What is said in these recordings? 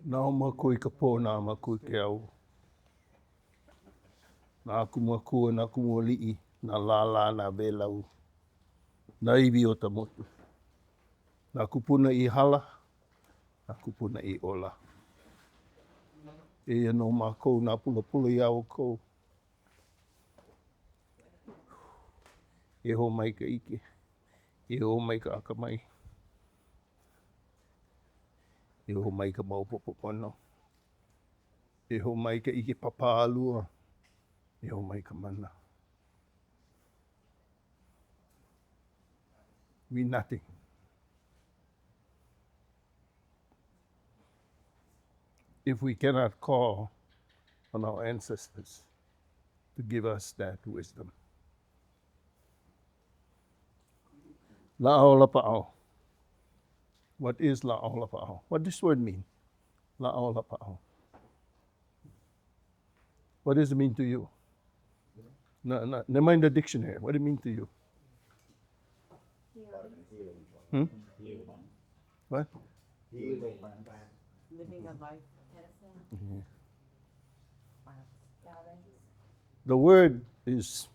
Nao makui ka pō nā makui ke au. Nā kumakua, nā kumuali'i, nā lālā, nā vēlau. Nā iwi o ta motu. Nā kupuna I hala, nā kupuna I ola. E no mākou nā pula I au kou. E ho mai ka ike. E ho mai ka akamai. E ho mai ka maupopo pono. E ho mai ka ike papa alua. E ho mai ka mana. We nothing. If we cannot call on our ancestors to give us that wisdom. La'ao lapa'ao. What is la'ao lapa'ao? What does this word mean? La'ao lapa'ao. What does it mean to you? No, never mind the dictionary. What does it mean to you? Hmm? What? Living a life. Mm-hmm. The word is,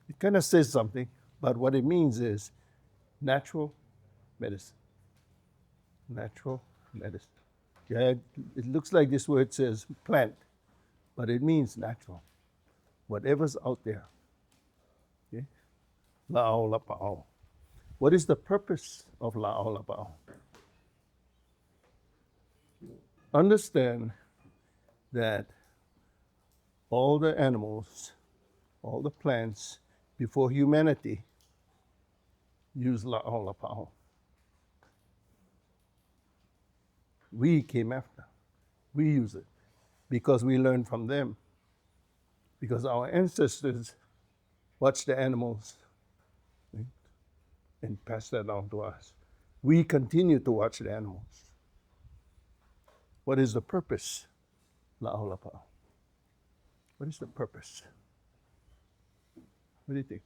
it kind of says something, but what it means is natural medicine. Natural medicine. Yeah, it looks like this word says plant, but it means natural. Whatever's out there. Okay? La'ao lapa'ao. What is the purpose of la'ao lapa'ao? Understand that all the animals, all the plants before humanity use la'ao lapa'ao. We came after. We use it because we learned from them. Because our ancestors watched the animals, right, and passed that on to us. We continue to watch the animals. What is the purpose? La'ao lapa'ao. What is the purpose? What do you think?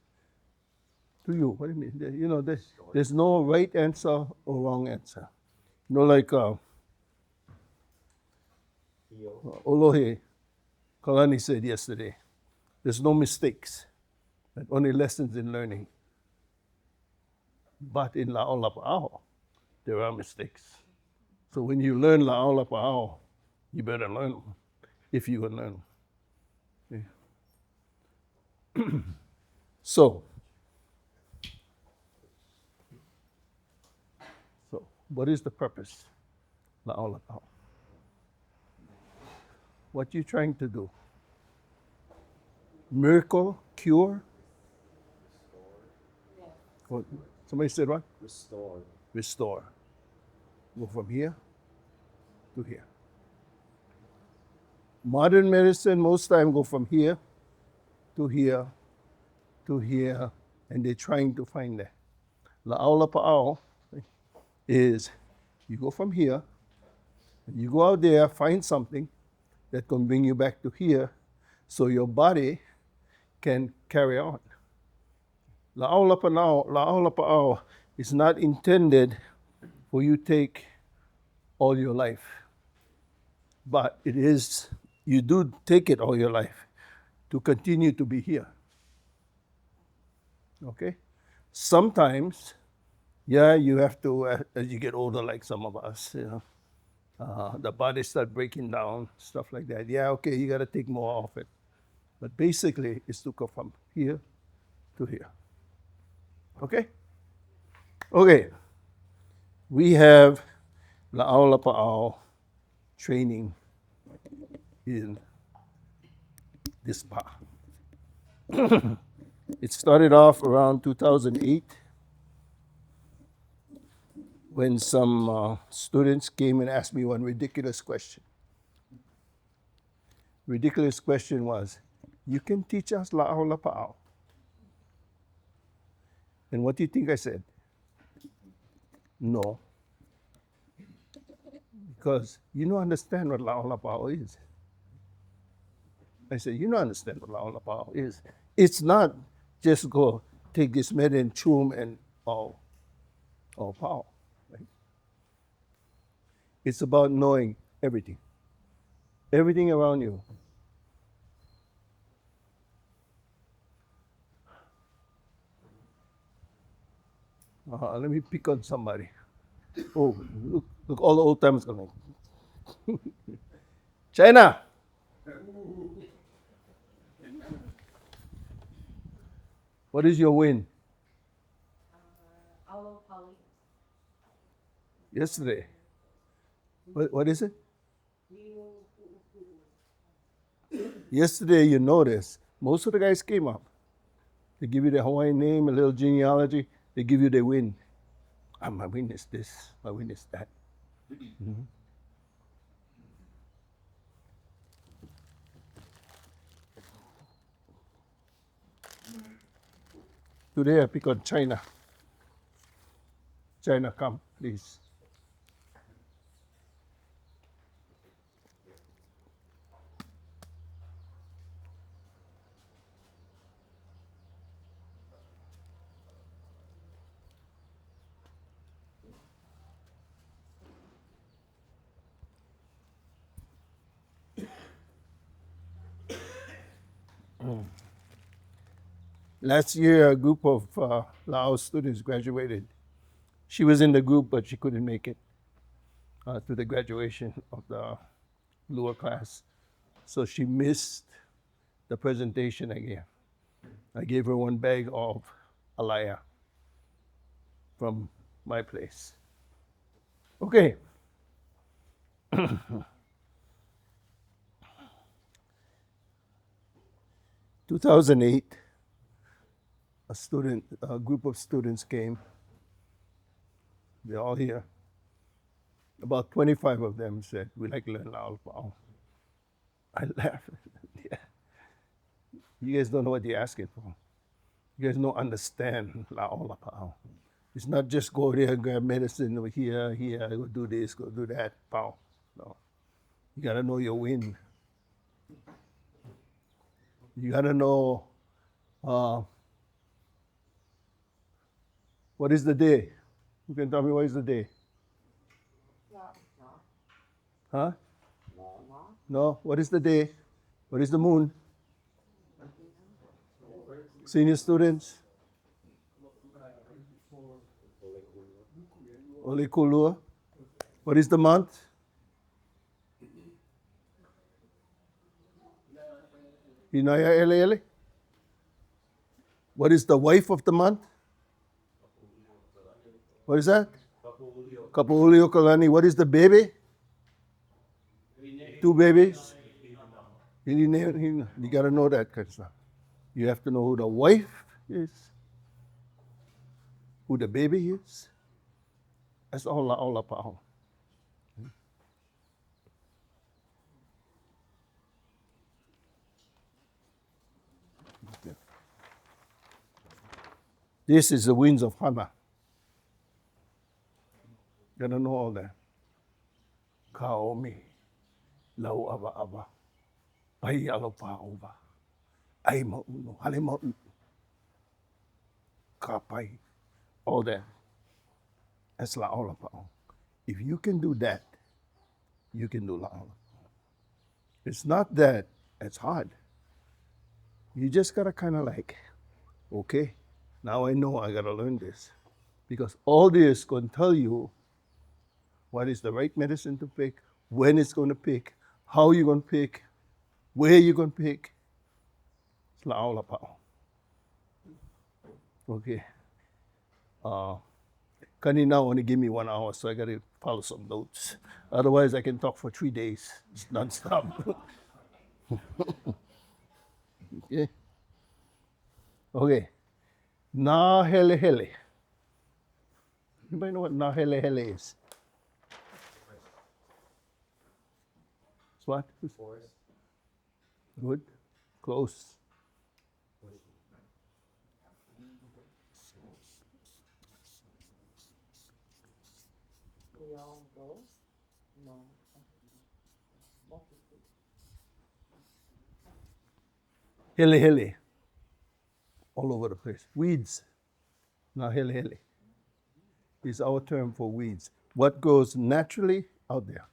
To you, what do you mean? You know, there's no right answer or wrong answer. You know, like Olohe Kalani said yesterday, there's no mistakes, but only lessons in learning. But in la'ao lapa'ao, there are mistakes. So when you learn la'ao lapa'ao, you better learn them, if you can learn them. Okay. So, what is the purpose? La'ao lapa'ao. What you trying to do? Miracle, cure? What? Somebody said what? Restore. Restore. Go from here to here. Modern medicine, most time go from here to here to here, and they're trying to find that. La'ao lapa'ao is you go from here, and you go out there, find something that can bring you back to here, so your body can carry on. La'ao lapa'ao is not intended for you to take all your life. But it is, you do take it all your life to continue to be here. Okay? Sometimes, yeah, you have to, as you get older, like some of us, you know, the body start breaking down, stuff like that. Yeah, okay, you got to take more of it. But basically, it's to go from here to here. Okay? Okay. We have la'ao lapa'ao training in this pa. It started off around 2008 when some students came and asked me one ridiculous question. Ridiculous question was, you can teach us la'ao lapa'ao. And what do you think I said? No. Because you don't understand what la'ao lapa'ao is. I said, you don't understand what la'ao lapa'ao is. It's not just go take this medicine, chew 'em, and all power. Right? It's about knowing Everything. Everything around you. Let me pick on somebody. Oh, look, all the old timers coming. China. What is your win? Yesterday. What is it? Yesterday, you noticed most of the guys came up. They give you the Hawaiian name, a little genealogy. They give you the win. My win is this. My win is that. Mm-hmm. Today I pick on China. China, come, please. Last year, a group of Laos students graduated. She was in the group, but she couldn't make it to the graduation of the lower class. So she missed the presentation again. I gave her one bag of alaya from my place. Okay. 2008, a group of students came. They're all here. About 25 of them said, "We like to learn Laolpao." I laughed. Yeah. You guys don't know what you're asking for. You guys don't understand Laolpao. It's not just go there, grab medicine over here, go do this, go do that. Pao. No. You gotta know your win. You gotta know what is the day. You can tell me what is the day? Huh? No. What is the day? What is the moon? Senior students? Olekulua. What is the month? Inaya Ele. What is the wife of the month? What is that? Kapi'ioho Kalani. What is the baby? 2 babies. You gotta know that kind of stuff. You have to know who the wife is, who the baby is. That's all Laolapao. This is the winds of Hana. Gotta know all that. Kaomi, lau ava, pai alopa ova, ai mauno, hale mauno, kapai, all that. That's Laolapao. If you can do that, you can do Laolapao. It's not that it's hard. You just gotta kind of like, okay, now I know I gotta learn this. Because all this gonna tell you what is the right medicine to pick, when it's gonna pick, how you're gonna pick, where you're gonna pick. It's Laolapao. Okay. Kanina only give me 1 hour, so I gotta follow some notes. Otherwise, I can talk for 3 days. It's non-stop. Okay. Okay. Na hele hele. Anybody know what na hele hele is? It's what? Forest. Good. Close. Hele hele. All over the place. Weeds. Na hele hele is our term for weeds. What grows naturally out there.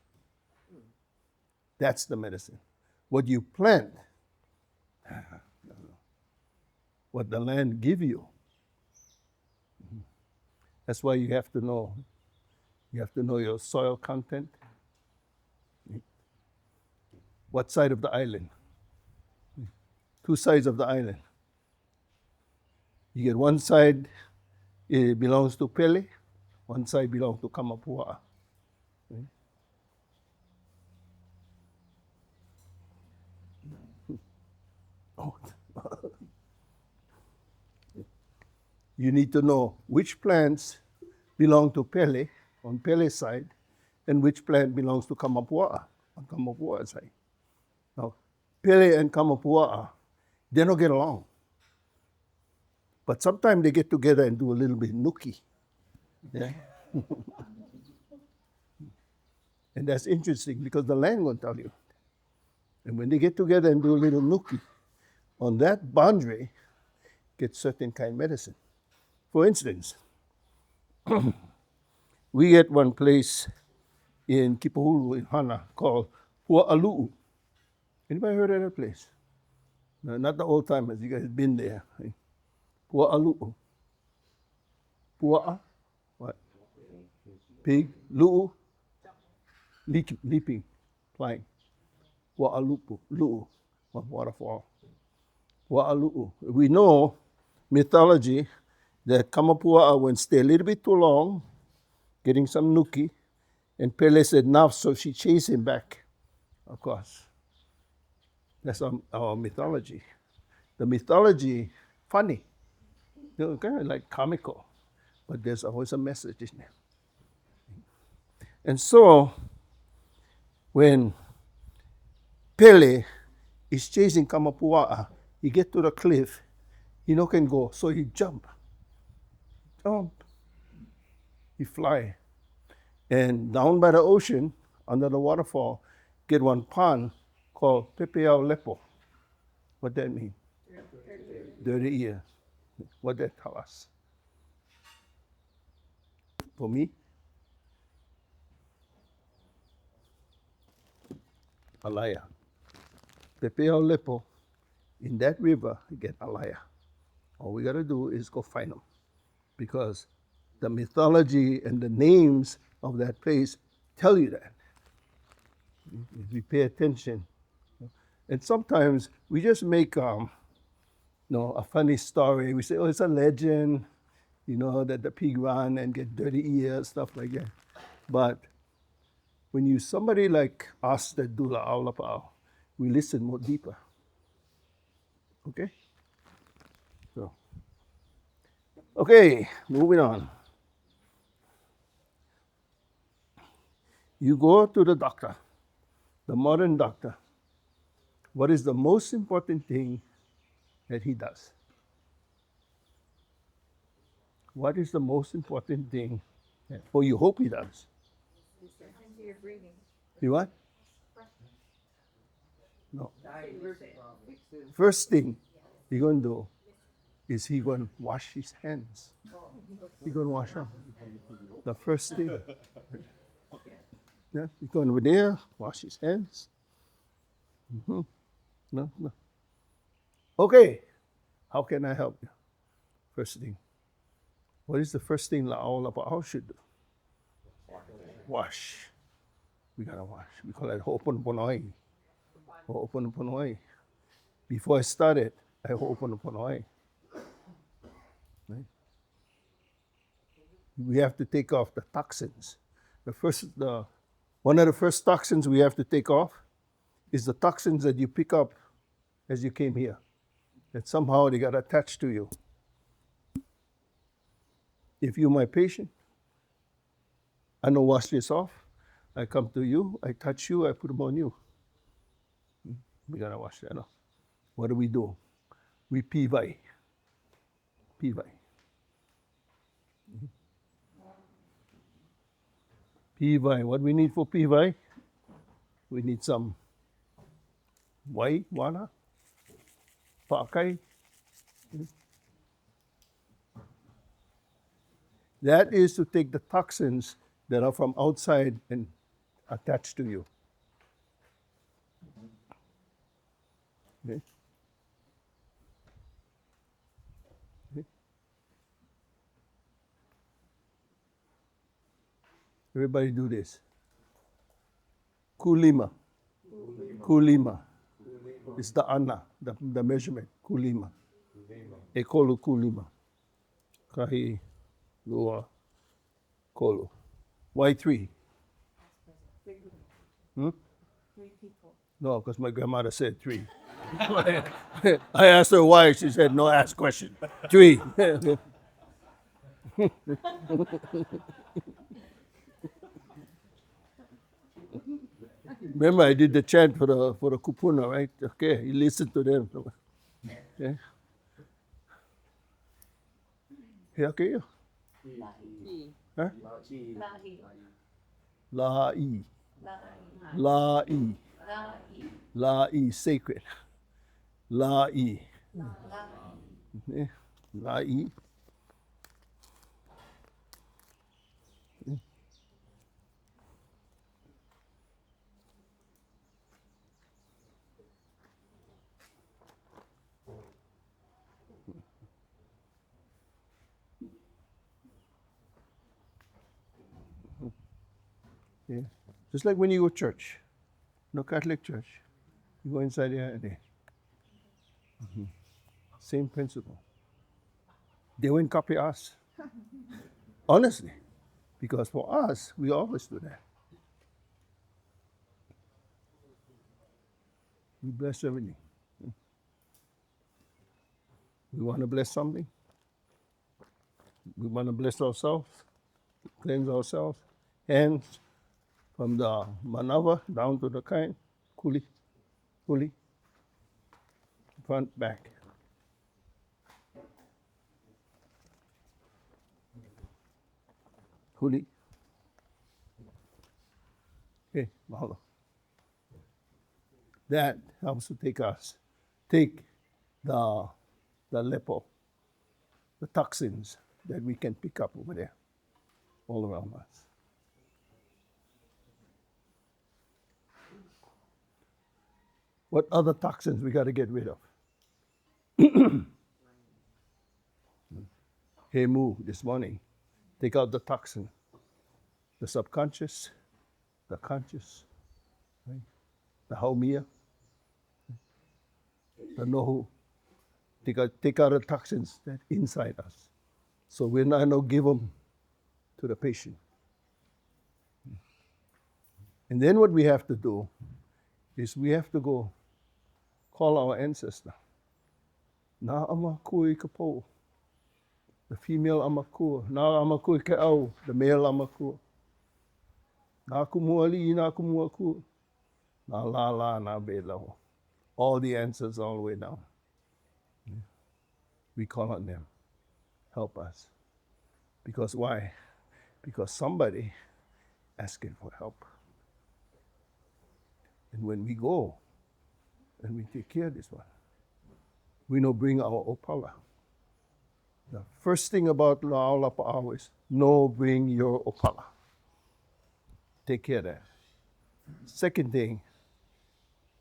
That's the medicine. What you plant, what the land give you. That's why you have to know. You have to know your soil content. What side of the island? Two sides of the island. You get one side, it belongs to Pele, one side belongs to Kamapua'a. Oh. You need to know which plants belong to Pele on Pele's side and which plant belongs to Kamapua'a on Kamapua'a's side. Now, Pele and Kamapua'a, they don't get along. But sometimes they get together and do a little bit nuki. Yeah. And that's interesting because the land won't tell you. And when they get together and do a little nuki, on that boundary, get certain kind of medicine. For instance, we get one place in Kipuhulu in Hana called Pua'alu'u. Anybody heard of that place? No, not the old timers. You guys have been there. Pua'alu'u. Pua'a? What? Pig. Lu'u? Leaping. Flying. Pua'alu'u. Lu'u. Waterfall. Pua'alu'u. We know mythology that Kamapua'a went stay a little bit too long, getting some nuki, and Pele said enough, so she chased him back. Of course. That's our mythology. The mythology, funny, kind of like comical, but there's always a message in there. And so, when Pele is chasing Kamapua'a, he get to the cliff, he no can go, so he jump. He fly. And down by the ocean, under the waterfall, get one pond called Kapi'ioho. What that mean? Dirty ear. What that tell us? For me, alaya. Kapi'ioho, in that river, you get alaya. All we got to do is go find them. Because the mythology and the names of that place tell you that. If you pay attention. And sometimes we just make a funny story. We say, oh, it's a legend, that the pig run and get dirty ears, stuff like that. But when somebody like us that do La'aula Pa'au, we listen more deeper. Okay? Okay, moving on. You go to the doctor, the modern doctor. What is the most important thing that he does? What is the most important thing or you hope he does? Your breathing. You what? No. First thing he's going to do is he going to wash his hands. He's going to wash them. The first thing. Yeah, he's going over there, wash his hands. Mm-hmm. No. Okay, how can I help you? First thing. What is the first thing La'aula Pa'au should do? Wash. We gotta wash. We call it ho'oponopono'i. Ho'oponopono'i. Before I started, I ho'oponopono'i. Right? We have to take off the toxins. One of the first toxins we have to take off is the toxins that you pick up as you came here. That somehow they got attached to you. If you're my patient, I don't wash this off. I come to you, I touch you, I put them on you. We gotta wash that off. What do? We pivai. Pivai. Pivai. What we need for pivai? We need some wana, pa'akai. That is to take the toxins that are from outside and attach to you. Okay? Okay? Everybody do this. Kulima. Kulima. It's the ana, the measurement. Kulima. Ekolu kulima. Kahi, lua, kolu. Why 3? Hmm? 3 people. No, because my grandmother said 3. I asked her why. She said, no, ask question. 3. Remember, I did the chant for the kupuna, right? Okay, you listen to them. Okay. Yeah, okay. Huh? Lahi. La'i. Lahi. La'i. Lahi. La'i, sacred. La'i. Lahi. Okay. La'i. Yeah. Just like when you go to church, no Catholic church, you go inside there and they, same principle. They won't copy us. Honestly. Because for us, we always do that. We bless everything. We want to bless something. We want to bless ourselves, cleanse ourselves. Hands from the manava down to the kain, kuli, kuli, front, back. Kuli. Okay, mahalo. That helps to take the lepo, the toxins that we can pick up over there, all around us. What other toxins we got to get rid of? Hey, Moo, this morning, take out the toxin, the subconscious, the conscious, right? The haumia, the nohu. Take out the toxins that inside us. So we're not going to give them to the patient. And then what we have to do is we have to go call our ancestor. Na amakui kapo, the female amakua. Na amakui ke'au, the male amakua. Na kumuali, na kumuaku. Na la la, na belau. All the answers all the way down. We call on them. Help us. Because why? Because somebody asking for help. And when we go and we take care of this one, we know bring our opala. The first thing about La'aula Pa'au is no bring your opala. Take care of that. Second thing,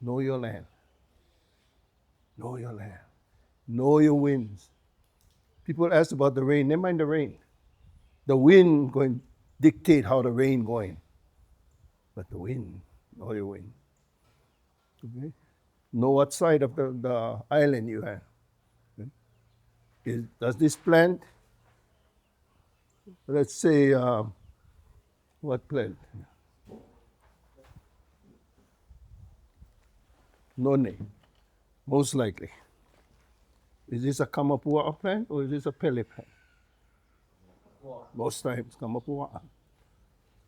know your land. Know your land. Know your winds. People ask about the rain. Never mind the rain. The wind going to dictate how the rain going. But the wind, know your wind. Okay? Know what side of the island you have. Okay? Does this plant, let's say, what plant? None, most likely. Is this a kamapua plant or is this a pele plant? Most times kamapua.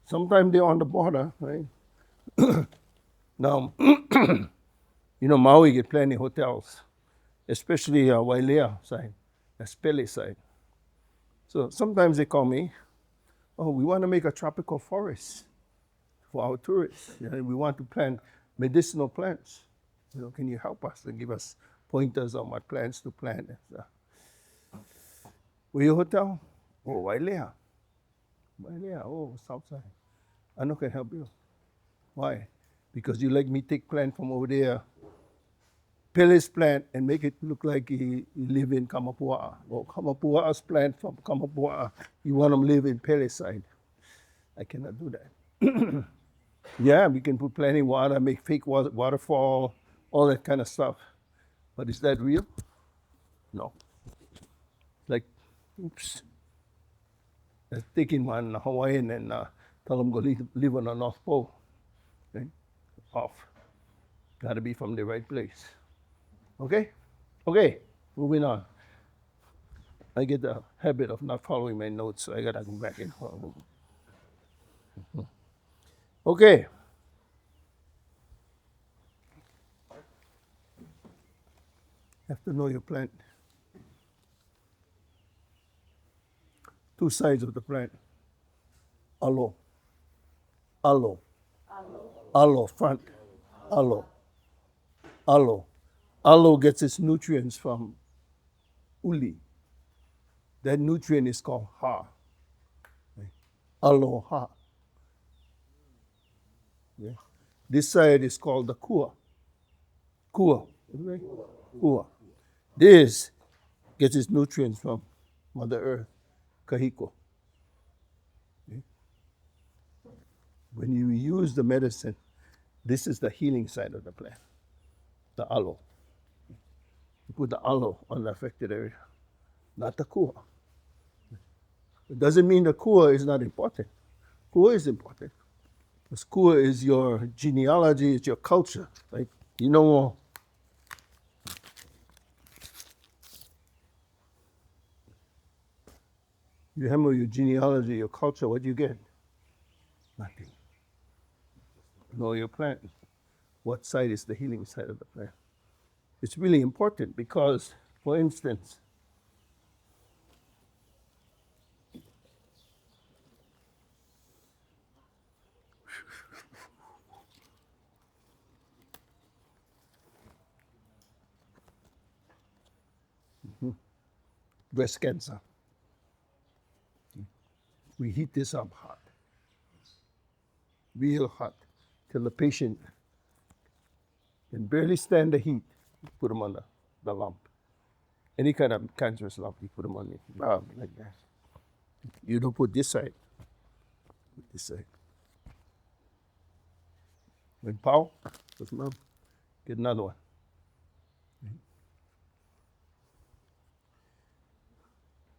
Sometimes they're on the border, right? Now, Maui get plenty of hotels, especially Wailea side, the Pele side. So sometimes they call me, oh, we want to make a tropical forest for our tourists. We want to plant medicinal plants. Can you help us and give us pointers on what plants to plant? Where your hotel? Oh, Wailea. Wailea, oh, south side. I know can help you. Why? Because you let me take plant from over there peel his plant and make it look like he live in Kamapua'a. Well, Kamapua'a's plant from Kamapua'a, you want him live in Pele side. I cannot do that. Yeah, we can put plenty water, make fake waterfall, all that kind of stuff. But is that real? No. Like, oops. That's taking one Hawaiian and tell them go live on the North Pole. Okay? Off. Got to be from the right place. Okay? Okay, moving on. I get the habit of not following my notes, so I got to go back and follow. Okay. Have to know your plant. Two sides of the plant. Alo. Alo. Alo, front. Alo. Alo. Aloe gets its nutrients from uli. That nutrient is called ha. Aloha. Yeah. This side is called the kua. Kua. Kua. This gets its nutrients from Mother Earth, kahiko. Okay. When you use the medicine, this is the healing side of the plant, the aloe. You put the aloe on the affected area, not the kua. It doesn't mean the kua is not important. Kua is important. Because kua is your genealogy, it's your culture. Like, you know, you hammer your genealogy, your culture, what do you get? Nothing. Know your plant. What side is the healing side of the plant? It's really important because, for instance, breast cancer. We heat this up hot, real hot, till the patient can barely stand the heat. Put them on the lump. Any kind of cancerous lump, you put them on it, like that. You don't put this side. Put this side. When pow, put them up. Get another one.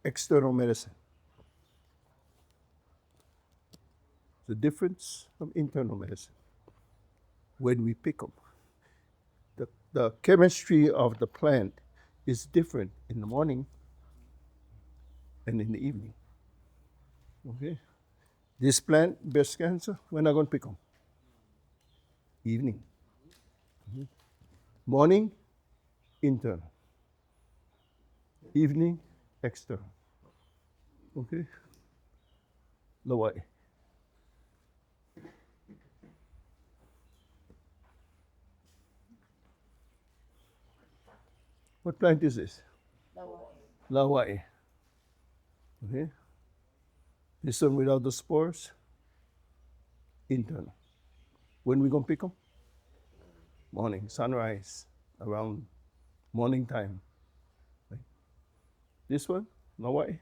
External medicine. The difference from internal medicine. When we pick them, the chemistry of the plant is different in the morning and in the evening. Okay? This plant, breast cancer, we're not going to pick them. Evening. Morning, internal. Evening, external. Okay? Lawai. What plant is this? Lawai. Okay? This one without the spores, internal. When we gonna pick them? Morning, sunrise, around morning time. Right? This one, lawai,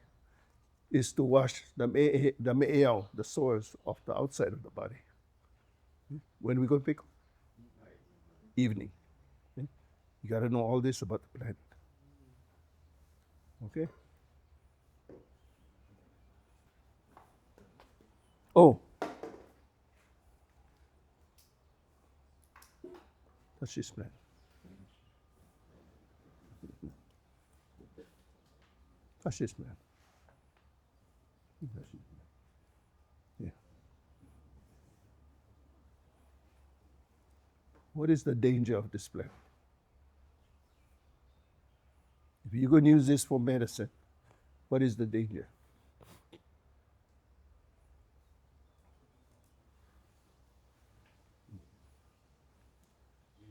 is to wash the me'eau, the sores of the outside of the body. When we gonna pick them? Evening. Okay? You gotta know all this about the plant. Okay? Oh. Touch this plant. Touch this plant. Yeah. What is the danger of this plant? If you're going to use this for medicine, what is the danger?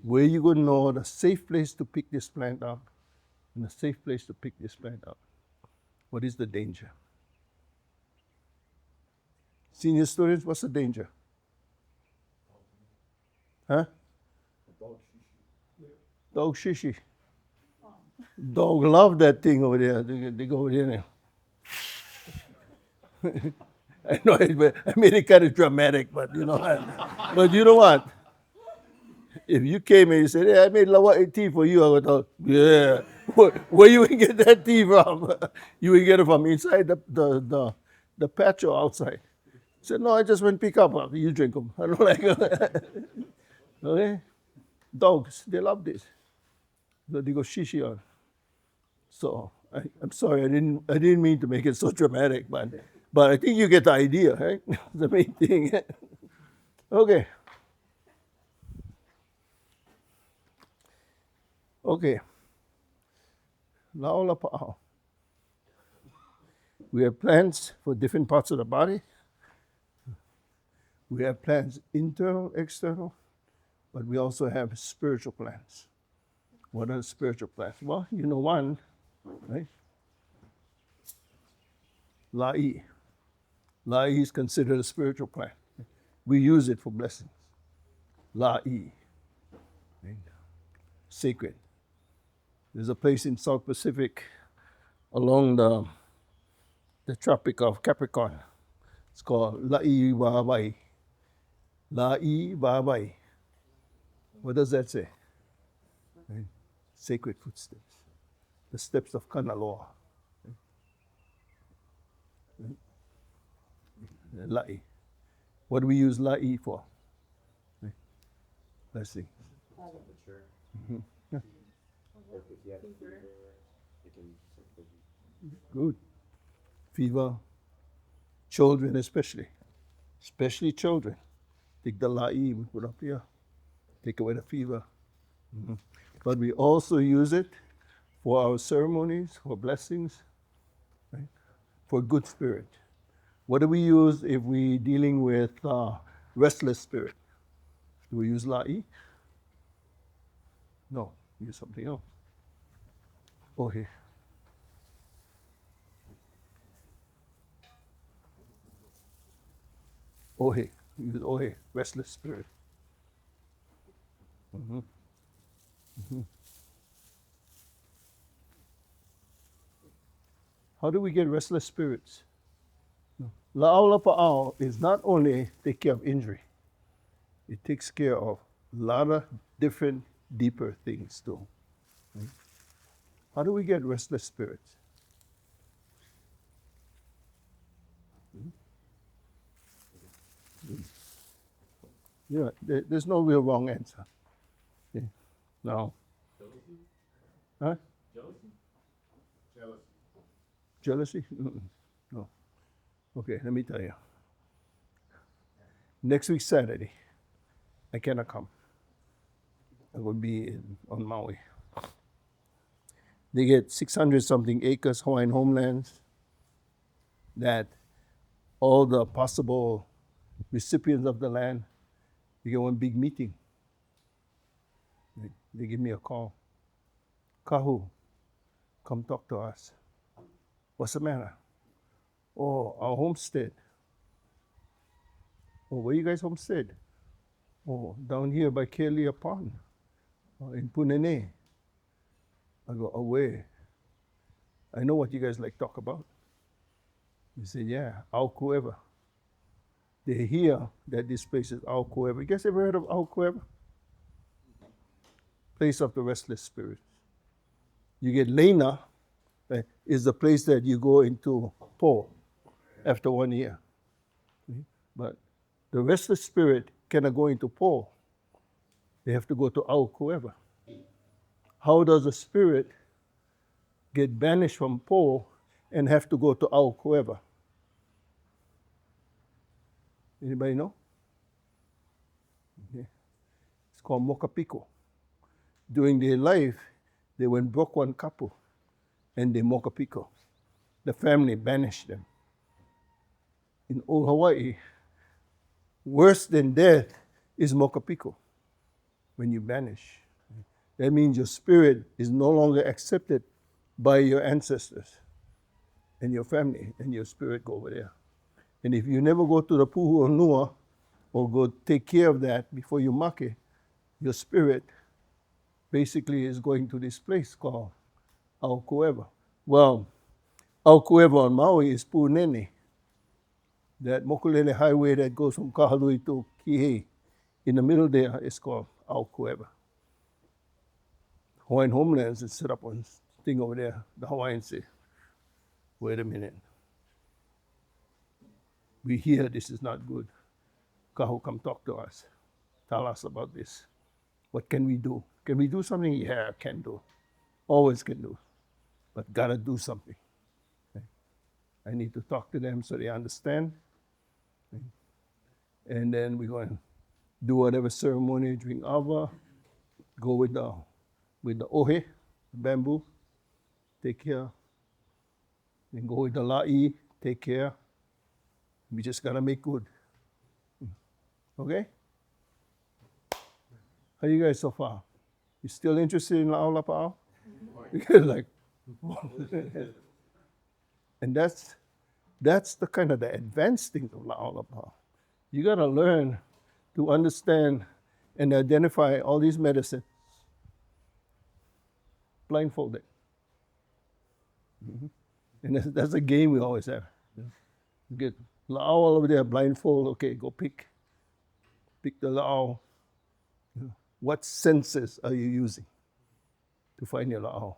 Where you going to know the safe place to pick this plant up and the safe place to pick this plant up? What is the danger? Senior students, what's the danger? Huh? Dog shishi. Dog love that thing over there. They go over there now. I know I made it kind of dramatic, but you know, but you know what? If you came and you said, "Hey, I made Lawai tea for you," I would thought, "Yeah, where you would get that tea from? You would get it from inside the patch or outside." I said, "No, I just went pick up. You drink them. I don't like them." Okay, dogs they love this. So they go shishi on. So I'm sorry, I didn't mean to make it so dramatic, but I think you get the idea, right? The main thing. Okay. Okay. Laola pa'ao. We have plans for different parts of the body. We have plans internal, external, but we also have spiritual plans. What are the spiritual plans? Well, you know one, right? La'i. La'i is considered a spiritual plan. We use it for blessings. La'i. Right? Sacred. There's a place in South Pacific along the Tropic of Capricorn. It's called La'i Wabai. La'i Wabai. What does that say? Right? Sacred footsteps. The steps of Kanaloa. Right? La'i. What do we use La'i for? Right? Let's see. Mm-hmm. Yeah. Good. Fever. Children especially. Especially children. Take the La'i, we put up here. Take away the fever. Mm-hmm. But we also use it for our ceremonies, for blessings, right? For good spirit. What do we use if we're dealing with restless spirit? Do we use La'i? No, we use something else. Olohe. Olohe. We use Olohe, restless spirit. Mm-hmm. Mm-hmm. How do we get restless spirits? La'aula pa'ao is not only take care of injury, it takes care of a lot of different, deeper things too. Right? How do we get restless spirits? You know, there's no real wrong answer. Okay. No. Huh? Jealousy? Mm-mm. No. Okay, let me tell you. Next week, Saturday, I cannot come. I will be on Maui. They get 600 something acres, Hawaiian homelands, that all the possible recipients of the land, they get one big meeting. They give me a call. Kahu, come talk to us. What's the matter? Oh, our homestead. Oh, where you guys homestead? Oh, down here by Kelia Pond, in Punene. I go, away. I know what you guys like talk about. He said, yeah, Aukueva. They hear that this place is Aukueva. You guys ever heard of Aukueva? Place of the restless spirits. You get Lena, is the place that you go into Po after 1 year. But the restless spirit cannot go into Po. They have to go to Aukueva. How does a spirit get banished from Po and have to go to Aukueva? Anybody know? Okay. It's called Mokapiko. During their life, they went broke one couple and they Mokapiko. The family banished them. In old Hawaii, worse than death is Mokapiko when you banish. That means your spirit is no longer accepted by your ancestors and your family, and your spirit go over there. And if you never go to the Puhu or Nua or go take care of that before you make it, your spirit basically is going to this place called Aukueva. Well, Aukueva on Maui is Punene. That Mokulele highway that goes from Kahalui to Kihei. In the middle there is called Aukueva. Hawaiian Homelands is set up on thing over there. The Hawaiians say, wait a minute. We hear this is not good. Kahu, come talk to us. Tell us about this. What can we do? Can we do something? Yeah, can do. Always can do. But gotta do something. Okay. I need to talk to them so they understand. Okay. And then we're going to do whatever ceremony, drink ava, go with the ohe, the bamboo, take care. Then go with the la'i, take care. We just gotta make good. Okay? How you guys so far? You still interested in La'au Lapa'au? Like, and that's the kind of the advanced thing of La'au Lapa'au. You gotta learn to understand and identify all these medicines blindfolded. Mm-hmm. And that's a game we always have. You get La'au over there, blindfold, okay, go pick the La'au. What senses are you using to find your La'au?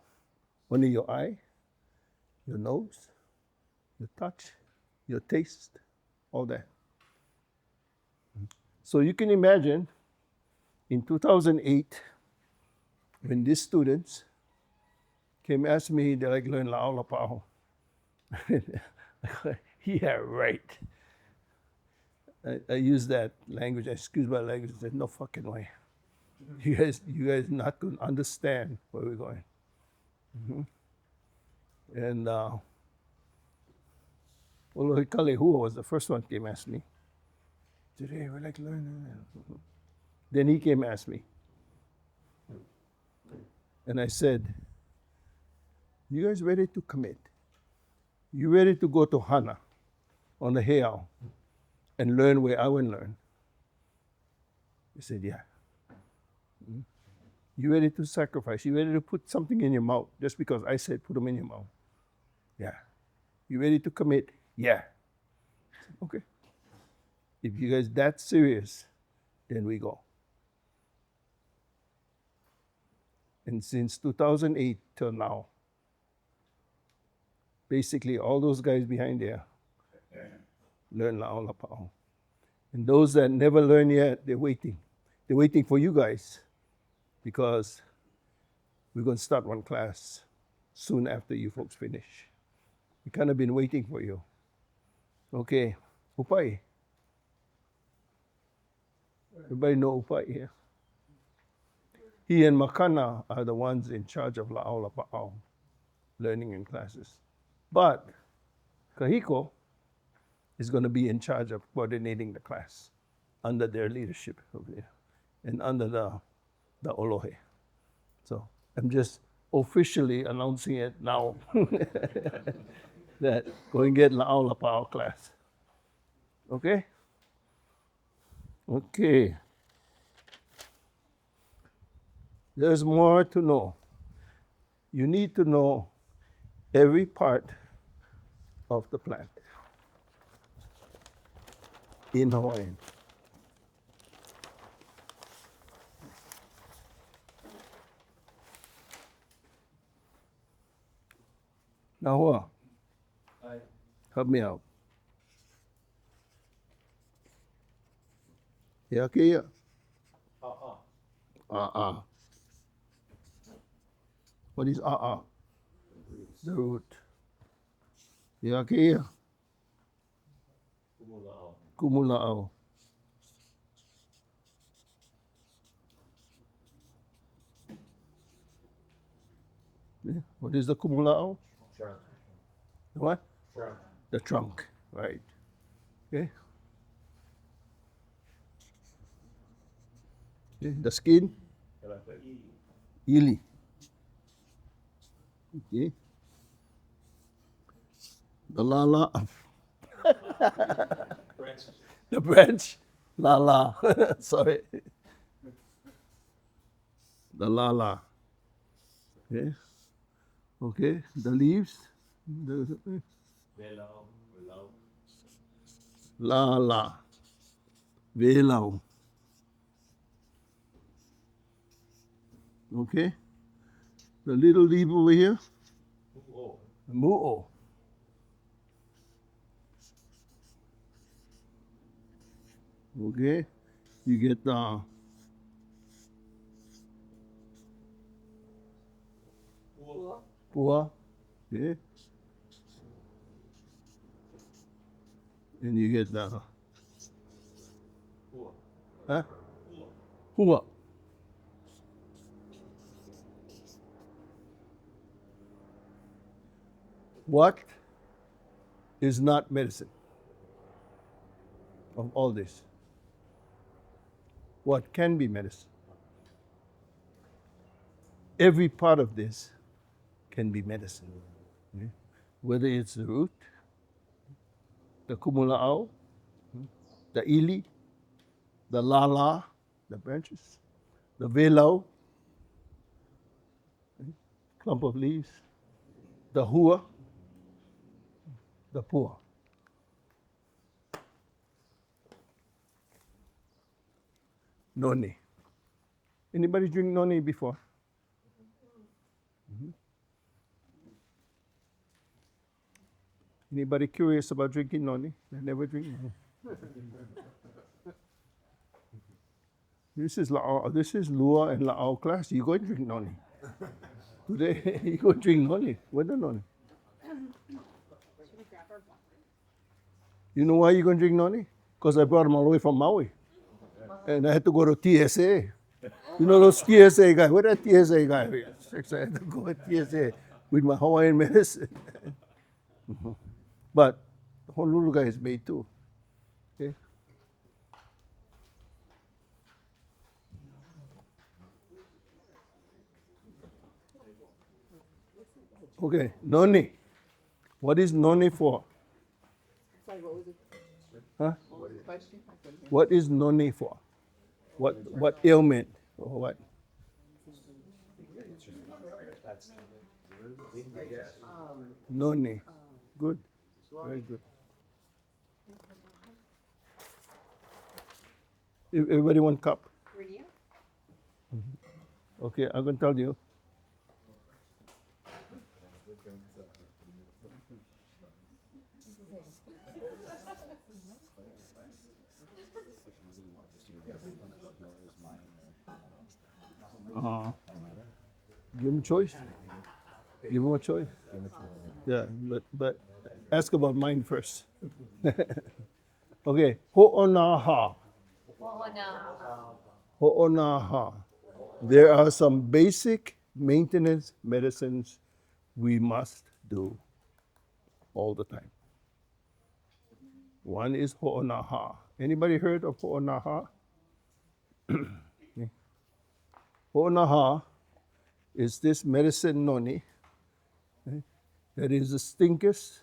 Only your eye, your nose, your touch, your taste, all that. So you can imagine in 2008, when these students came ask me, they like learn La'au Lapa'au. Yeah, right. I use that language, excuse my language, I said, no fucking way. You guys not going to understand where we're going. Mm-hmm. And Olohe Kalehua was the first one came ask me. Today we like learning. Then he came ask me. And I said, you guys ready to commit? You ready to go to Hana on the heiau and learn where I will learn? He said, yeah. Mm-hmm. You ready to sacrifice? You ready to put something in your mouth just because I said put them in your mouth? Yeah. You ready to commit? Yeah. Okay. If you guys that serious, then we go. And since 2008 till now, basically all those guys behind there learn La'au Lapa'au. And those that never learn yet, they're waiting. They're waiting for you guys because we're going to start one class soon after you folks finish. We kind of been waiting for you. Okay, Upai. Everybody know Upai here? He and Makana are the ones in charge of La'au Lapa'au, learning in classes. But Kahiko is going to be in charge of coordinating the class under their leadership over there and under the Olohe. So I'm just officially announcing it now that go and get La'au Lapa'au class. Okay? Okay. There's more to know. You need to know every part of the plant in Hawaiian. Now what? Help me out. Yeah, okay, yeah. What is The root. Yeah, okay, yeah. Kumula'au. Yeah. What is the kumula'au? Trunk. What? Trunk. The trunk, right. Okay. Okay. The skin? Ili. Okay. The lala. The branch. Lala. Sorry. The lala. Okay. Okay. The leaves. The, la la. Velau. Okay. The little leaf over here. Mu'o. Okay. You get pua. Okay. And you get huh? Hua. What is not medicine of all this? What can be medicine? Every part of this can be medicine. Okay? Whether it's the root, the kumula'au, the ili, the lala, the branches, the velau, clump of leaves, the hua, the pua. Noni. Anybody drink noni before? Anybody curious about drinking noni? They never drink noni. This is la'au. This is lua and la'au class. You go and drink noni. Today you go drink noni. What the noni? You know why you going to drink noni? Because I brought them all the way from Maui. And I had to go to TSA. You know those TSA guys? Where that TSA guy? I had to go to TSA with my Hawaiian medicine. But the Honolulu guy is made too. Okay? Okay, noni. What is noni for? Sorry, what was it? Huh? What was the question? What is noni for? What ailment or what? Noni. Good. Very good. Everybody one cup. Radio? Okay, I'm going to tell you. Give him choice. Give him a choice. Yeah, but ask about mine first. Okay, ho'onaha. Ho'onaha. There are some basic maintenance medicines we must do all the time. One is ho'onaha. Anybody heard of ho'onaha? Ho'onaha is this medicine noni that is the stinkest,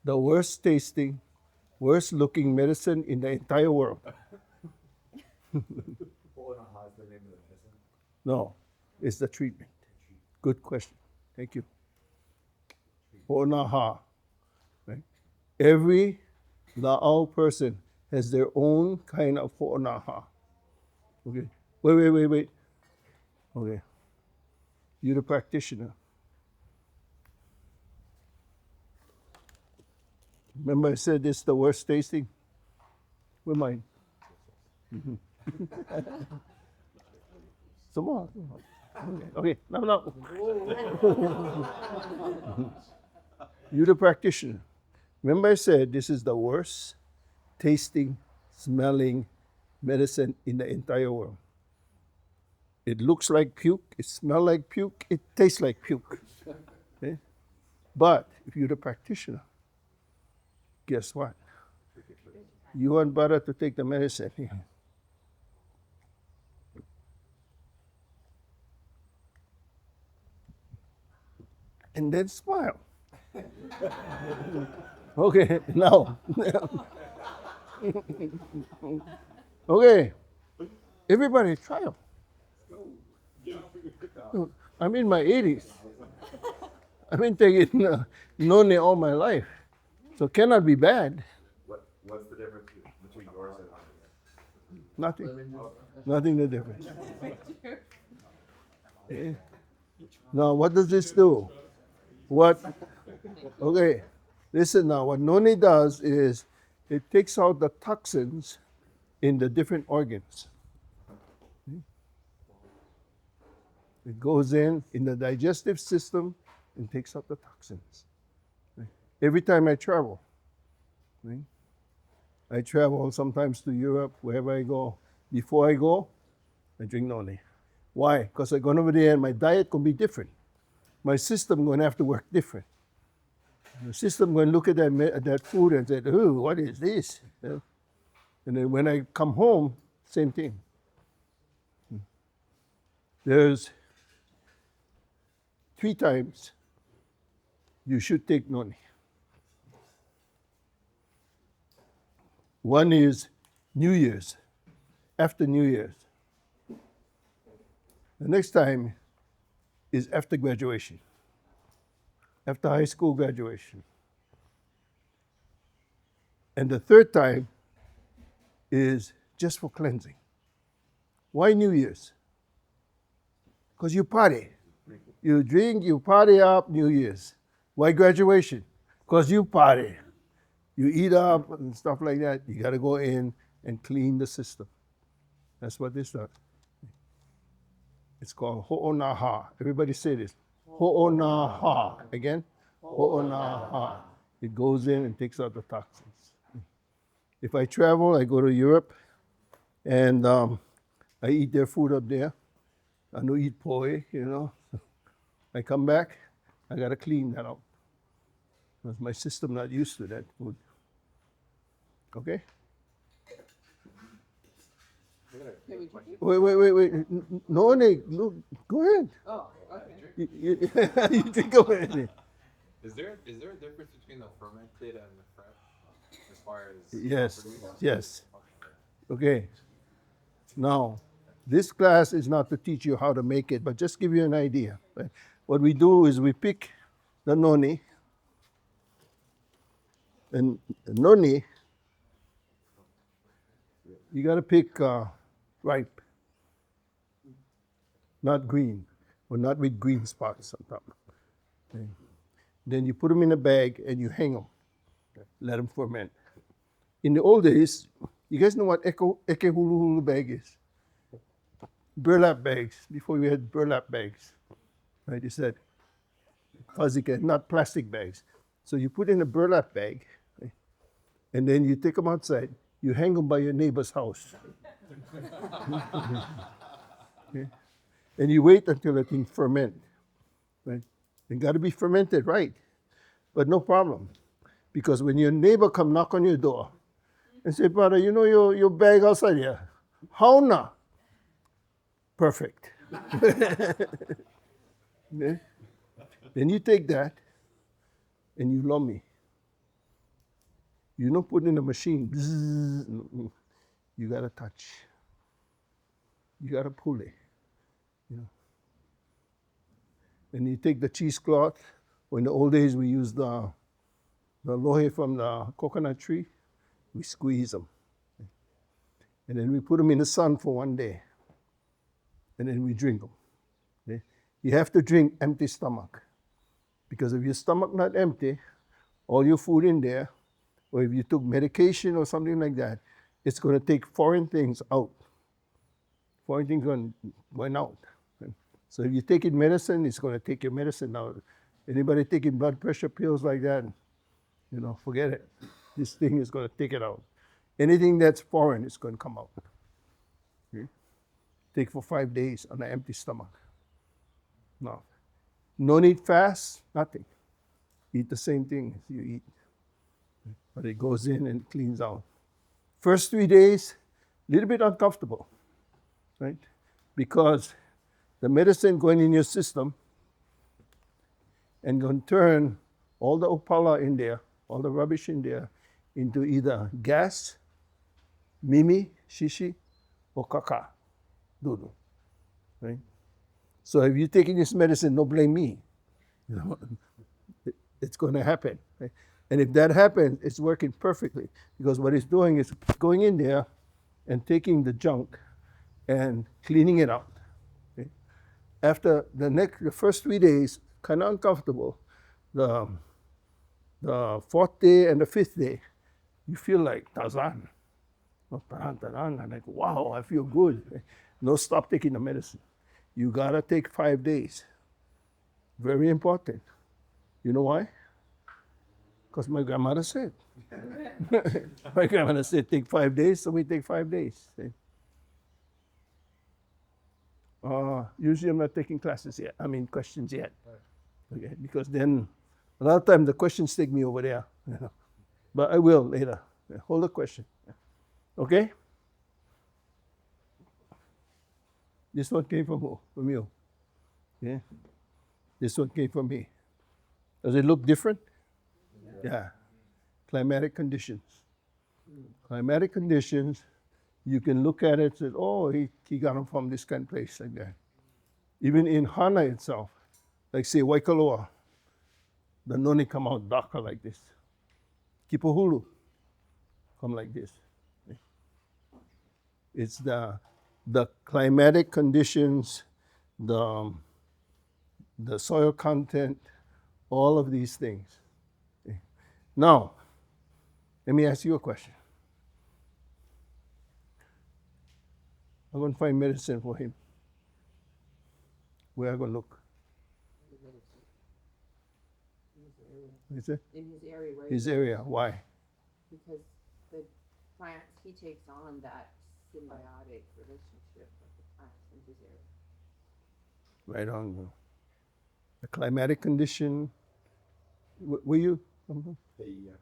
the worst tasting, worst looking medicine in the entire world. No, it's the treatment. Good question. Thank you. Ho'onaha. Right? Every la'au person has their own kind of ho'onaha. Okay. Wait. Okay. You're the practitioner. Remember I said this is the worst tasting? Where mine? Some more. Okay. No. You're the practitioner. Remember I said this is the worst tasting, smelling medicine in the entire world. It looks like puke, it smells like puke, it tastes like puke. Okay? But if you're the practitioner, guess what? You want brother to take the medicine. And then smile. Okay, now. Okay, everybody try them. I'm in my 80s. I've been taking noni all my life. So cannot be bad. What's the difference between yours and Nothing. Nothing the difference. Okay. Now what does this do? What okay. Listen now, what noni does is it takes out the toxins in the different organs. It goes in the digestive system and takes out the toxins. Every time I travel, I travel sometimes to Europe, wherever I go. Before I go, I drink noni. Why? Because I go over there and my diet can be different. My system going to have to work different. The system going to look at that food and say, "Oh, what is this?" And then when I come home, same thing. There's 3 times you should take noni. One is New Year's, after New Year's. The next time is after graduation, after high school graduation. And the third time is just for cleansing. Why New Year's? Because you party. You drink, you party up New Year's. Why graduation? Because you party. You eat up and stuff like that. You got to go in and clean the system. That's what this does. It's called ho'onaha. Everybody say this. Ho'onaha. Again. Ho'onaha. It goes in and takes out the toxins. If I travel, I go to Europe, and I eat their food up there. I don't eat poi, I come back, I got to clean that up. Because my system not used to that food. Okay? Wait. No, Nick, look, go ahead. Oh, okay. You think go ahead. Is there a difference between the fermented and the fresh as far as Yes. Okay. Now, this class is not to teach you how to make it, but just give you an idea. What we do is we pick the noni, and noni, you got to pick ripe, not green, or not with green spots on top. Okay. Then you put them in a bag and you hang them. Let them ferment. In the old days, you guys know what eke hulu hulu bag is? Burlap bags. Before we had burlap bags, right? They said fuzzy, not plastic bags. So you put in a burlap bag, right? And then you take them outside. You hang them by your neighbor's house. Okay? And you wait until the thing ferment. Right? It got to be fermented, right? But no problem, because when your neighbor come knock on your door and say, "Brother, your bag outside here, how na?" Perfect. Okay? Then you take that and you lomi. You don't put in a machine. Bzzz. You gotta touch. You gotta pull it. And you take the cheesecloth. Or in the old days, we used the Olohe from the coconut tree. We squeeze them. And then we put them in the sun for 1 day. And then we drink them. Okay? You have to drink empty stomach. Because if your stomach not empty, all your food in there, or if you took medication or something like that, it's going to take foreign things out. Foreign things went out. So if you're taking medicine, it's going to take your medicine out. Anybody taking blood pressure pills like that, forget it. This thing is going to take it out. Anything that's foreign is going to come out. Okay? Take for 5 days on an empty stomach. No need fast, nothing. Eat the same thing as you eat. But it goes in and cleans out. First 3 days, a little bit uncomfortable, right? Because the medicine going in your system and going to turn all the opala in there, all the rubbish in there, into either gas, mimi, shishi, or kaka, dudu, right? So if you're taking this medicine, don't blame me. You know, it's going to happen. Right? And if that happens, it's working perfectly because what it's doing is going in there and taking the junk and cleaning it out. Okay? After the first 3 days, kind of uncomfortable. The fourth day and the fifth day, you feel like Tarzan. Oh, taran. I'm like, wow, I feel good. No, stop taking the medicine. You gotta take 5 days. Very important. You know why? Because my grandmother said. My grandmother said, take 5 days, so we take 5 days. Usually I'm not taking classes yet. Questions yet. Okay, because then a lot of times the questions take me over there. You know. But I will later. Hold the question. Okay? This one came from who? From you. Yeah. This one came from me. Does it look different? Yeah. Climatic conditions. Climatic conditions, you can look at it and say, oh, he got them from this kind of place like that. Even in Hana itself, like say Waikoloa, the noni come out darker like this. Kipuhulu come like this. It's the climatic conditions, the soil content, all of these things. Now, let me ask you a question. I'm going to find medicine for him. Where am I going to look? Is it? In his area, right? His area. Why? Because the plants, he takes on that symbiotic relationship with the plants in his area. Right on. The climatic condition. Were you? Yeah.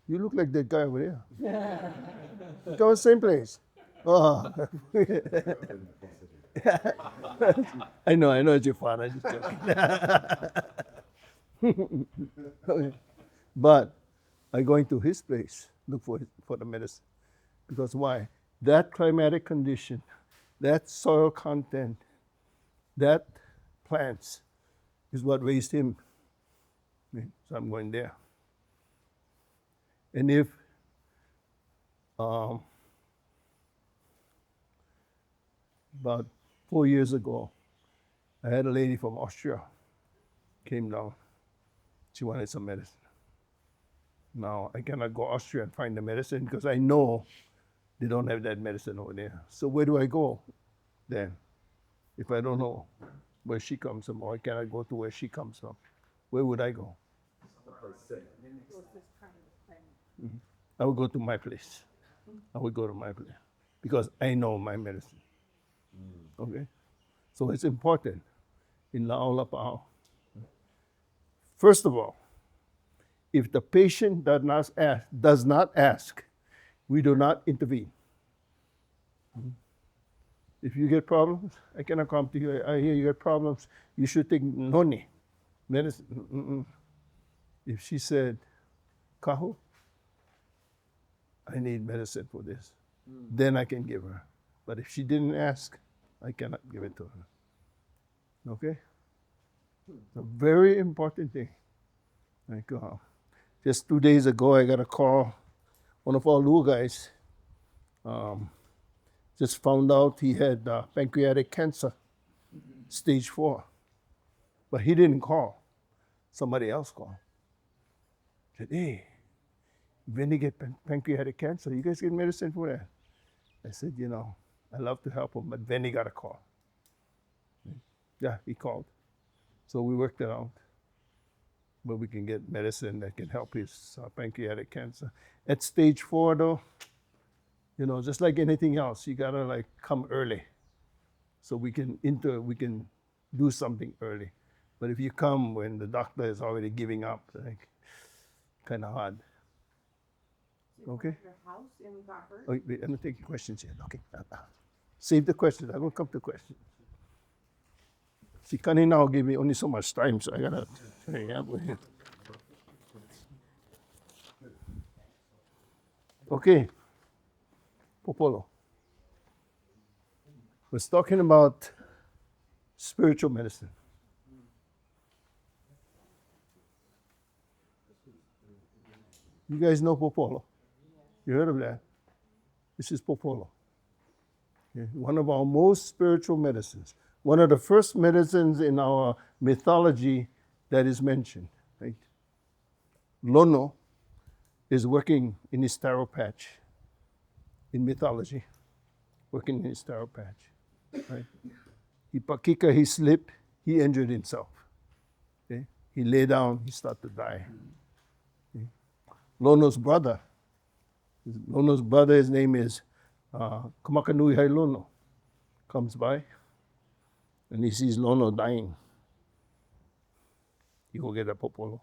You look like that guy over there. Go same place. Oh. I know it's your father. Just joking. Okay. But I'm going to his place, look for the medicine. Because why? That climatic condition, that soil content, that plants is what raised him. So I'm going there. And if about 4 years ago, I had a lady from Austria came down. She wanted some medicine. Now, I cannot go Austria and find the medicine because I know they don't have that medicine over there. So where do I go then? If I don't know where she comes from, or I cannot go to where she comes from, where would I go? I would go to my place. I would go to my place because I know my medicine. Okay? So it's important in La'aula Pa'au. First of all, if the patient does not ask, we do not intervene. If you get problems, I cannot come to you. I hear you get problems. You should take noni, medicine. If she said, Kahu, I need medicine for this, then I can give her. But if she didn't ask, I cannot give it to her. Okay? It's a very important thing. Like, just 2 days ago, I got a call. One of our Lua guys just found out he had pancreatic cancer, stage 4. But he didn't call. Somebody else called. Said, hey, when you get pancreatic cancer, you guys get medicine for that? I said, I love to help him, but then he got a call. Yeah, he called. So we worked it out. But we can get medicine that can help his pancreatic cancer. At stage 4, though, just like anything else, you gotta come early, so we can do something early. But if you come when the doctor is already giving up, kind of hard. Okay. Your house and we got hurt. Oh, wait, I'm gonna take your questions yet. Okay. Save the questions. I'm gonna come to questions. See, Kani now gave me only so much time, so I gotta hurry up with him. Okay. Popolo was talking about spiritual medicine. You guys know popolo? You heard of that? This is popolo. Okay. One of our most spiritual medicines. One of the first medicines in our mythology that is mentioned. Right? Lono is working in his taro patch in mythology, working in his taro patch. Right? Ipakika, he slipped, he injured himself. Okay? He lay down, he started to die. Okay? Lono's brother, his name is Kamakanui Hai Lono, comes by and he sees Lono dying. He go get a popolo.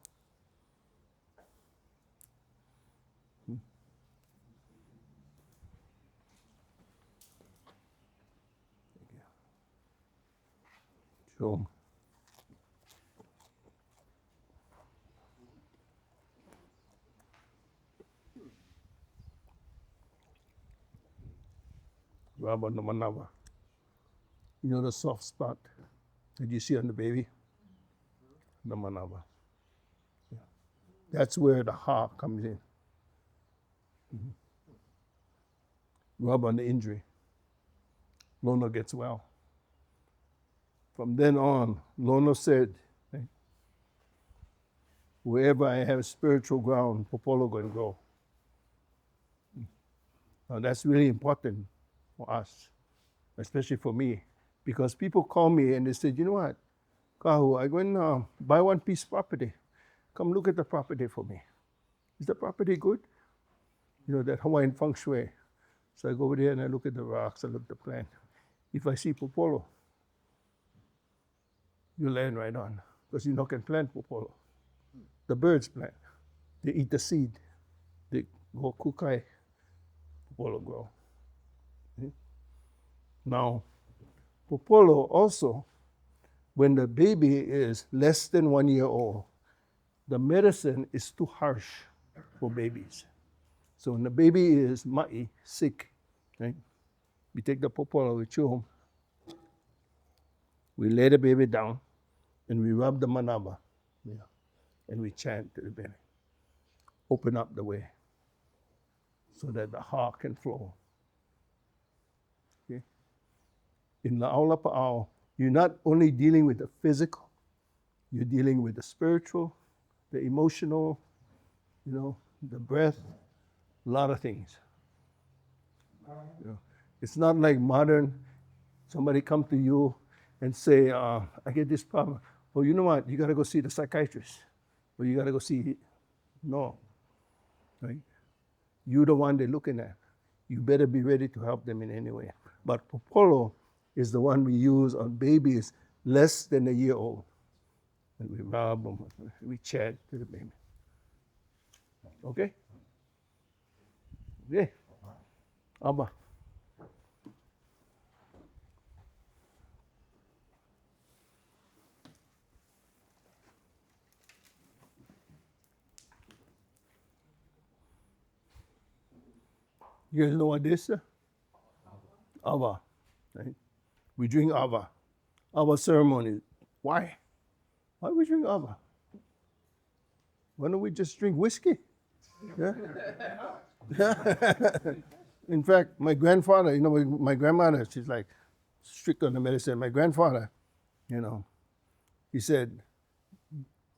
Show him. Rub on the manava. You know the soft spot that you see on the baby? The manava. Yeah. That's where the ha comes in. Mm-hmm. Rub on the injury. Lono gets well. From then on, Lono said, right, wherever I have spiritual ground, popolo going to go. Now that's really important for us, especially for me, because people call me and they said, you know what, Kahu, I'm going to buy one piece of property. Come look at the property for me. Is the property good? You know, that Hawaiian feng shui. So I go over there and I look at the rocks, I look at the plant. If I see popolo, you land right on, because you know can plant popolo. The birds plant. They eat the seed. They go kukai, popolo grow. Okay? Now, popolo also, when the baby is less than 1 year old, the medicine is too harsh for babies. So when the baby is ma'i, sick, right? We take the popolo, we chew him, we lay the baby down, and we rub the manaba, yeah, and we chant to the baby. Open up the way so that the heart can flow. Okay? In La'aula Pa'ao, you're not only dealing with the physical, you're dealing with the spiritual, the emotional, you know, the breath, a lot of things. You know, it's not like modern, somebody come to you and say, I get this problem. Well, you know what? You got to go see the psychiatrist. Or you got to go see, no. Right? You're the one they're looking at. You better be ready to help them in any way. But popolo is the one we use on babies less than a year old. And we rub them, we chat to the baby. Okay? Okay. Abba. You guys know what this is? Ava. Right? We drink Ava. Ava ceremony. Why? Why do we drink Ava? Why don't we just drink whiskey? Yeah? In fact, my grandfather, you know, my grandmother, she's like strict on the medicine. My grandfather, you know, he said,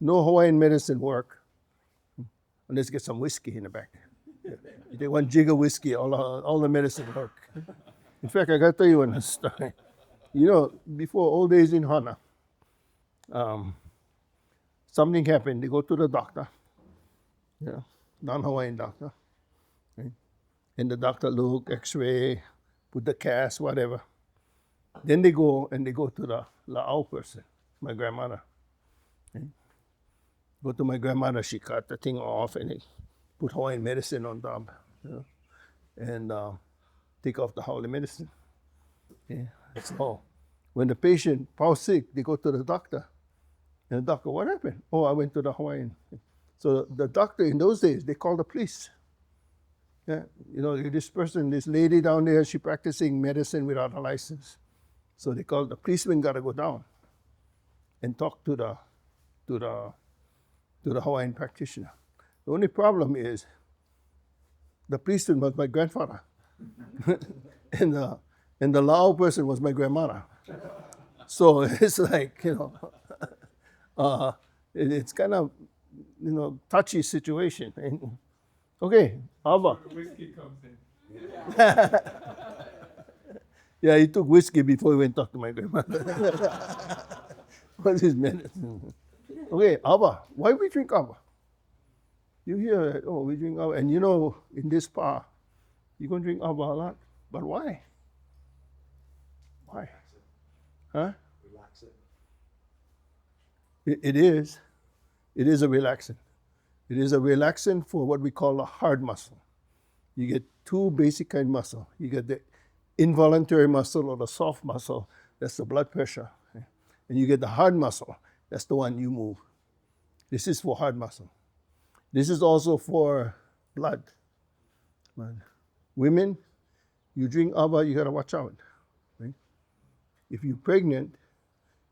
no Hawaiian medicine work unless you get some whiskey in the back. You take one jig of whiskey, all the medicine work. In fact, I got to tell you one story. You know, before old days in Hana, something happened. They go to the doctor, yeah, non-Hawaiian doctor, right? And the doctor look, X-ray, put the cast, whatever. Then they go to the La'au person, my grandmother. Okay? Go to my grandmother, she cut the thing off and they put Hawaiian medicine on top, you know, and take off the Hawaiian medicine. Yeah, that's all. When the patient falls sick, they go to the doctor. And the doctor, what happened? Oh, I went to the Hawaiian. So the doctor in those days, they called the police. Yeah, you know, this person, this lady down there, she practicing medicine without a license. So they call the policeman got to go down and talk to the Hawaiian practitioner. The only problem is the policeman was my grandfather, and the Lao person was my grandmother. So it's like it's kind of touchy situation. And, okay, Abba. The whiskey comes in. Yeah, he took whiskey before he went to talk to my grandmother. What's his medicine? Okay, Abba. Why we drink Abba? You hear, oh, we drink Abba. And in this spa, you're going to drink Abba a lot. But why? Why? Huh? Relax it. It is. It is a relaxant. It is a relaxant for what we call a hard muscle. You get two basic kind of muscle. You get the involuntary muscle or the soft muscle. That's the blood pressure. And you get the hard muscle. That's the one you move. This is for hard muscle. This is also for blood. But women, you drink Abba, you got to watch out. Right? If you're pregnant,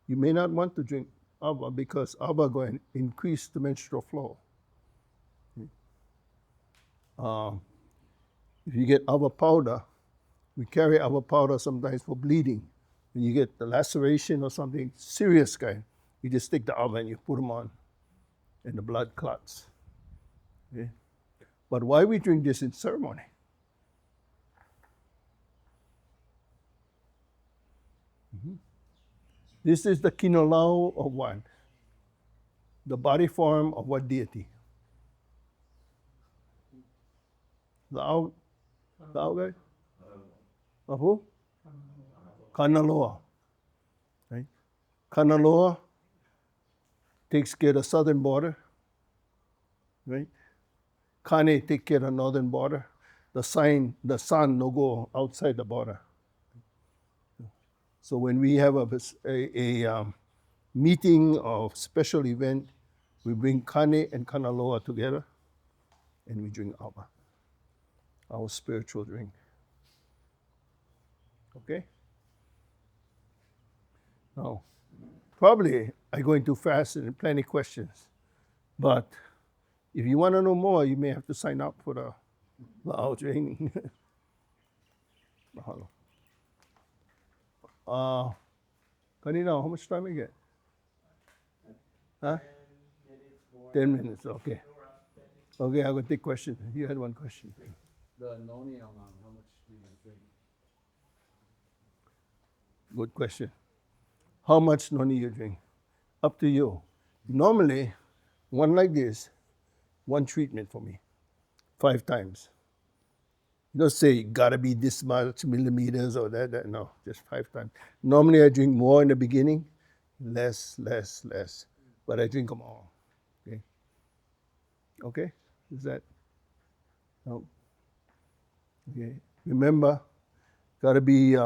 you may not want to drink Abba because Abba going to increase the menstrual flow. If you get Abba powder, we carry Abba powder sometimes for bleeding. When you get the laceration or something serious kind, you just take the Abba and you put them on, and the blood clots. Okay? But why we drink this in ceremony? This is the kinolao of what? The body form of what deity? The guy? Of who? Kanaloa. Right? Kanaloa takes care of the southern border. Right? Kane take care of the northern border. The sun no go outside the border. So when we have a meeting or special event, we bring Kane and Kanaloa together, and we drink Abba, our spiritual drink. Okay? Now, probably I'm going too fast and plenty questions, but if you want to know more, you may have to sign up for the Lao training. Mahalo. Kanina, how much time I get? Huh? 10 minutes, okay. Okay, I'm going to take questions. You had one question. The noni amount, how much do you drink? Good question. How much noni you drink? Up to you. Normally, one like this, one treatment for me, 5 times. You don't say, gotta be this much millimeters or that. No, just 5 times. Normally, I drink more in the beginning, less. But I drink them all. Okay? Okay? Is that? No? Okay. Remember, gotta be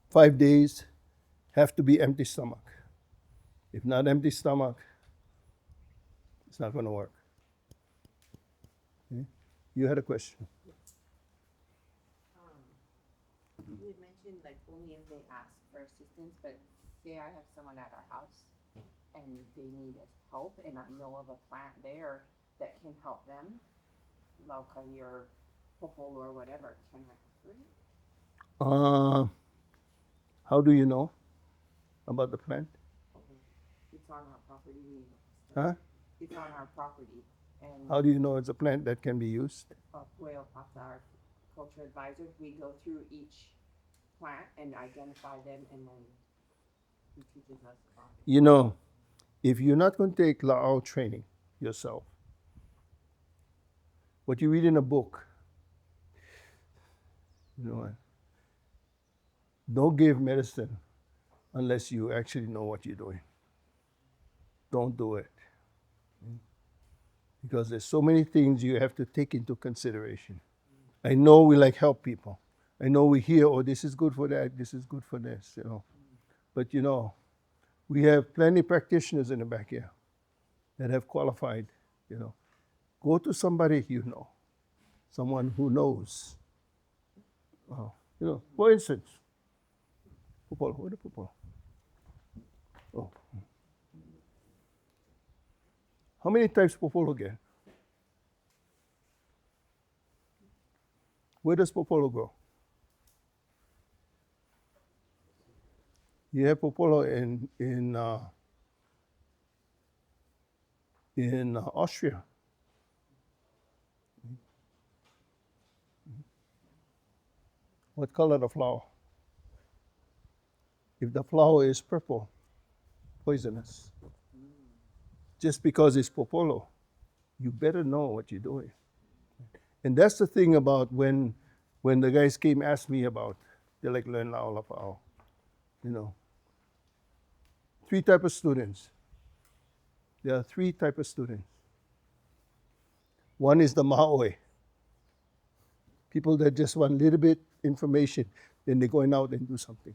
5 days, have to be empty stomach. If not empty stomach, it's not going to work. Okay? You had a question. You had mentioned like only if they ask for assistance, but say I have someone at our house and they need help, and I know of a plant there that can help them, laukai or popol or whatever. Can I offer it? How do you know about the plant? It's on our property. Huh? It's on our property, and How do you know it's a plant that can be used? Pueo Pata, our culture advisor, we go through each plant and identify them, and then he teaches us about it. You know, if you're not going to take La'au training yourself, what you read in a book, you know, don't give medicine unless you actually know what you're doing. Don't do it. Because there's so many things you have to take into consideration. I know we like help people. I know we hear, oh, this is good for that, this is good for this, you know. But you know, we have plenty of practitioners in the back here that have qualified, you know. Go to somebody you know. someone who knows. For instance, Popolo, where the Popolo? Oh. How many types Popolo get? Where does Popolo grow? You have Popolo in Austria. What color the flower? If the flower is purple, poisonous. Just because it's Popolo, you better know what you're doing. And that's the thing about when the guys came asked me about, they like learn La'aula Pa'ao. 3 type of students. There are 3 type of students. One is the Ma'oe. People that just want a little bit information, then they're going out and do something.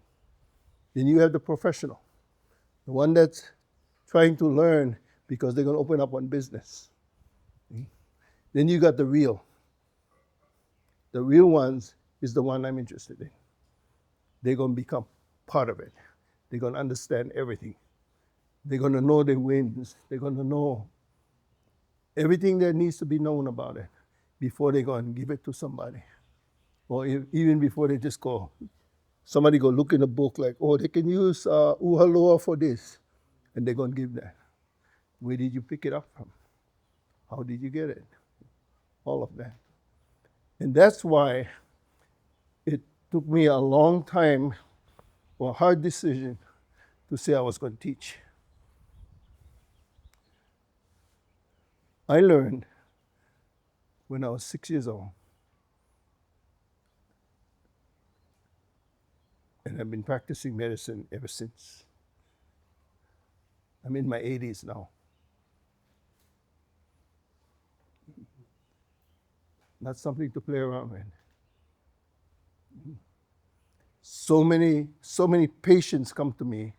Then you have the professional, the one that's trying to learn because they're going to open up one business. Then you got the real. The real ones is the one I'm interested in. They're going to become part of it. They're going to understand everything. They're going to know their wins. They're going to know everything that needs to be known about it before they go and give it to somebody. Or even before they just go, somebody go look in a book like, oh, they can use Uhaloa for this. And they're going to give that. Where did you pick it up from? How did you get it? All of that. And that's why it took me a long time or a hard decision to say I was going to teach. I learned when I was 6 years old. And I've been practicing medicine ever since. I'm in my 80s now. Not something to play around with. So many patients come to me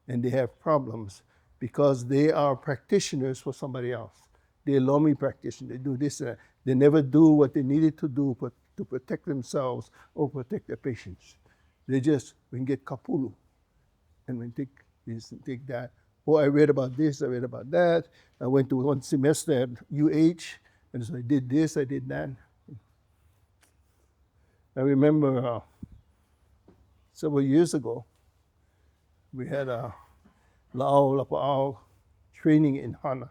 and they have problems because they are practitioners for somebody else. They're Lomi practitioners. They do this and that. They never do what they needed to do to protect themselves or protect their patients. They just get kapulu and when take this and take that. Oh, I read about this, I read about that. I went to one semester at UH, and so I did this, I did that. I remember several years ago, we had a La'aula Pa'ao training in Hana.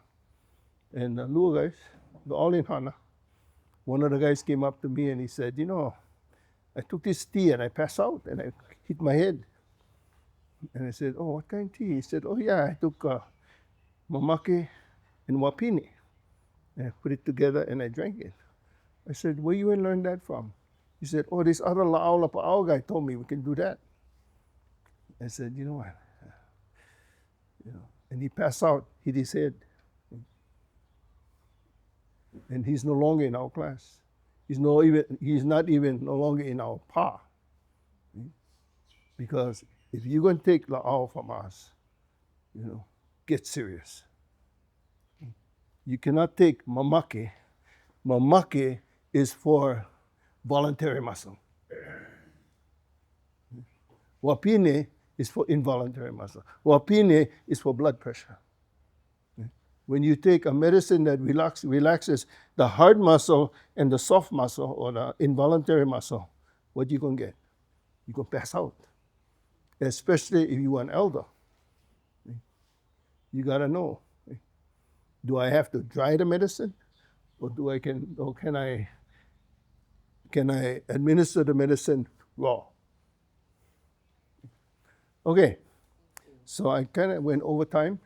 And the little guys, they're all in Hana. One of the guys came up to me and he said, I took this tea and I passed out and I hit my head. And I said, oh, what kind of tea? He said, oh yeah, I took mamake and wapini. And I put it together and I drank it. I said, where you learn that from? He said, oh, this other La'aula Pa'ao guy told me we can do that. I said, you know what? And he passed out, hit his head. And he's no longer in our class. He's not even no longer in our pa. Because if you're going to take la'au from us, get serious. You cannot take mamake. Mamake is for voluntary muscle. Wapine is for involuntary muscle. Wapine is for blood pressure. When you take a medicine that relaxes the hard muscle and the soft muscle or the involuntary muscle, what you going to get? You're going to pass out. Especially if you are an elder. You got to know, do I have to dry the medicine? Or can I administer the medicine raw? Okay, so I kind of went over time.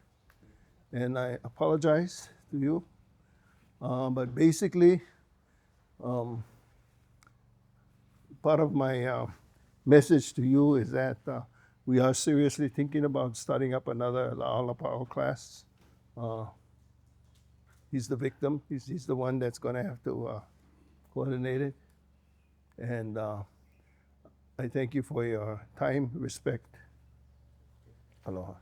And I apologize to you. But basically, part of my message to you is that we are seriously thinking about starting up another La'aula Pa'ao class. He's the victim. He's the one that's going to have to coordinate it. And I thank you for your time, respect. Aloha.